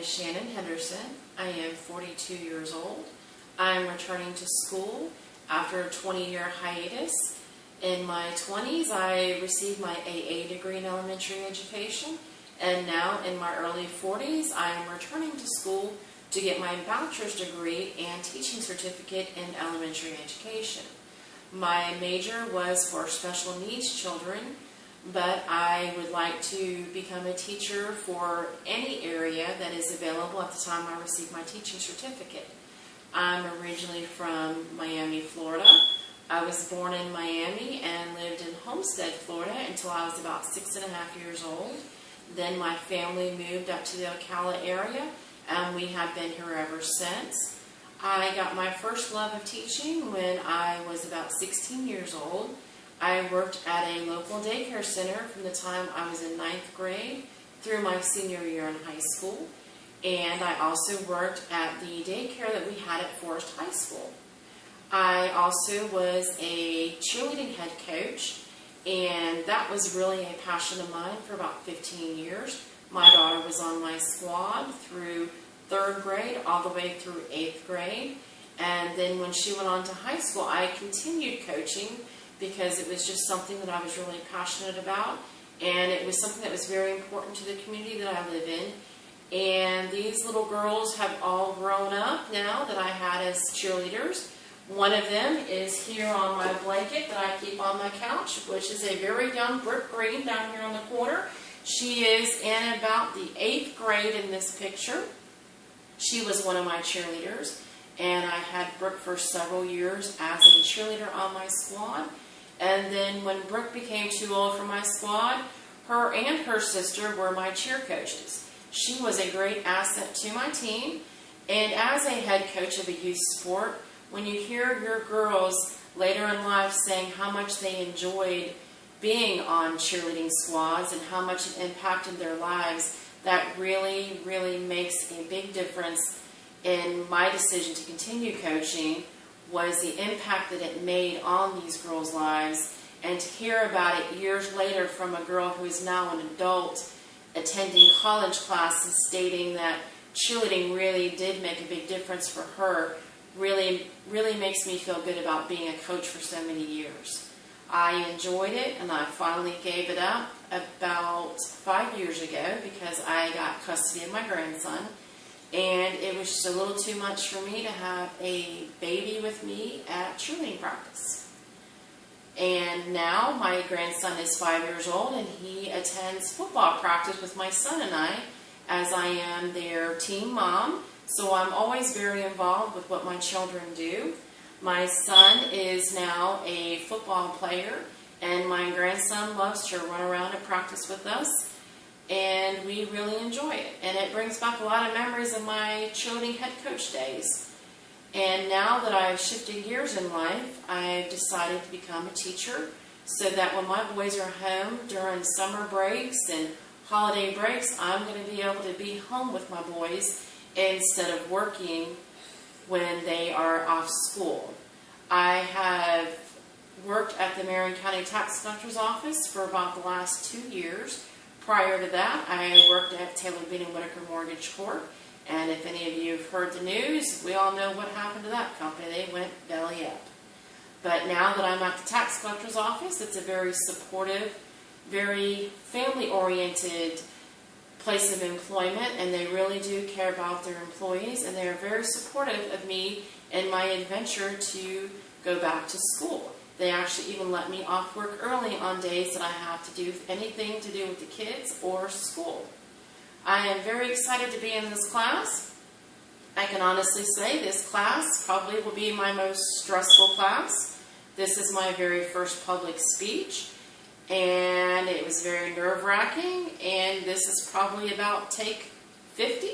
is Shannon Henderson. I am 42 years old. I'm returning to school after a 20-year hiatus. In my 20s, I received my AA degree in elementary education, and now in my early 40s, I am returning to school to get my bachelor's degree and teaching certificate in elementary education. My major was for special needs children, but I would like to become a teacher for any area that is available at the time I receive my teaching certificate. I'm originally from Miami, Florida. I was born in Miami and lived in Homestead, Florida until I was about 6.5 years old. Then my family moved up to the Ocala area, and we have been here ever since. I got my first love of teaching when I was about 16 years old. I worked at a local daycare center from the time I was in 9th grade through my senior year in high school. And I also worked at the daycare that we had at Forest High School. I also was a cheerleading head coach, and that was really a passion of mine for about 15 years. My daughter was on my squad through 3rd grade all the way through 8th grade. And then when she went on to high school, I continued coaching because it was just something that I was really passionate about, and it was something that was very important to the community that I live in. And these little girls have all grown up now that I had as cheerleaders. One of them is here on my blanket that I keep on my couch, which is a very young Brooke Green down here on the corner. She is in about the 8th grade in this picture. She was one of my cheerleaders, and I had Brooke for several years as a cheerleader on my squad. And then when Brooke became too old for my squad, her and her sister were my cheer coaches. She was a great asset to my team, and as a head coach of a youth sport, when you hear your girls later in life saying how much they enjoyed being on cheerleading squads and how much it impacted their lives, that really, really makes a big difference in my decision to continue coaching, was the impact that it made on these girls' lives. And to hear about it years later from a girl who is now an adult attending college classes stating that cheerleading really did make a big difference for her really makes me feel good about being a coach for so many years. I enjoyed it, and I finally gave it up about 5 years ago because I got custody of my grandson. And it was just a little too much for me to have a baby with me at cheerleading practice. And now my grandson is 5 years old, and he attends football practice with my son and I, as I am their team mom. So I'm always very involved with what my children do. My son is now a football player, and my grandson loves to run around and practice with us. And we really enjoy it. And it brings back a lot of memories of my cheerleading head coach days. And now that I've shifted gears in life, I've decided to become a teacher so that when my boys are home during summer breaks and holiday breaks, I'm going to be able to be home with my boys instead of working when they are off school. I have worked at the Marion County Tax Collector's Office for about the last 2 years. Prior to that, I worked at Taylor Bean & Whitaker Mortgage Corp. And if any of you have heard the news, we all know what happened to that company. They went belly up. But now that I'm at the Tax Collector's Office, it's a very supportive, very family-oriented place of employment, and they really do care about their employees, and they are very supportive of me in my adventure to go back to school. They actually even let me off work early on days that I have to do anything to do with the kids or school. I am very excited to be in this class. I can honestly say this class probably will be my most stressful class. This is my very first public speech, and it was very nerve-wracking, and this is probably about take 50.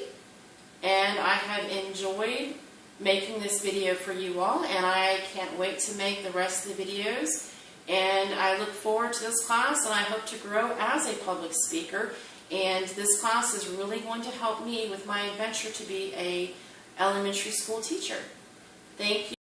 And I have enjoyed making this video for you all, and I can't wait to make the rest of the videos. And I look forward to this class, and I hope to grow as a public speaker. And this class is really going to help me with my adventure to be an elementary school teacher. Thank you.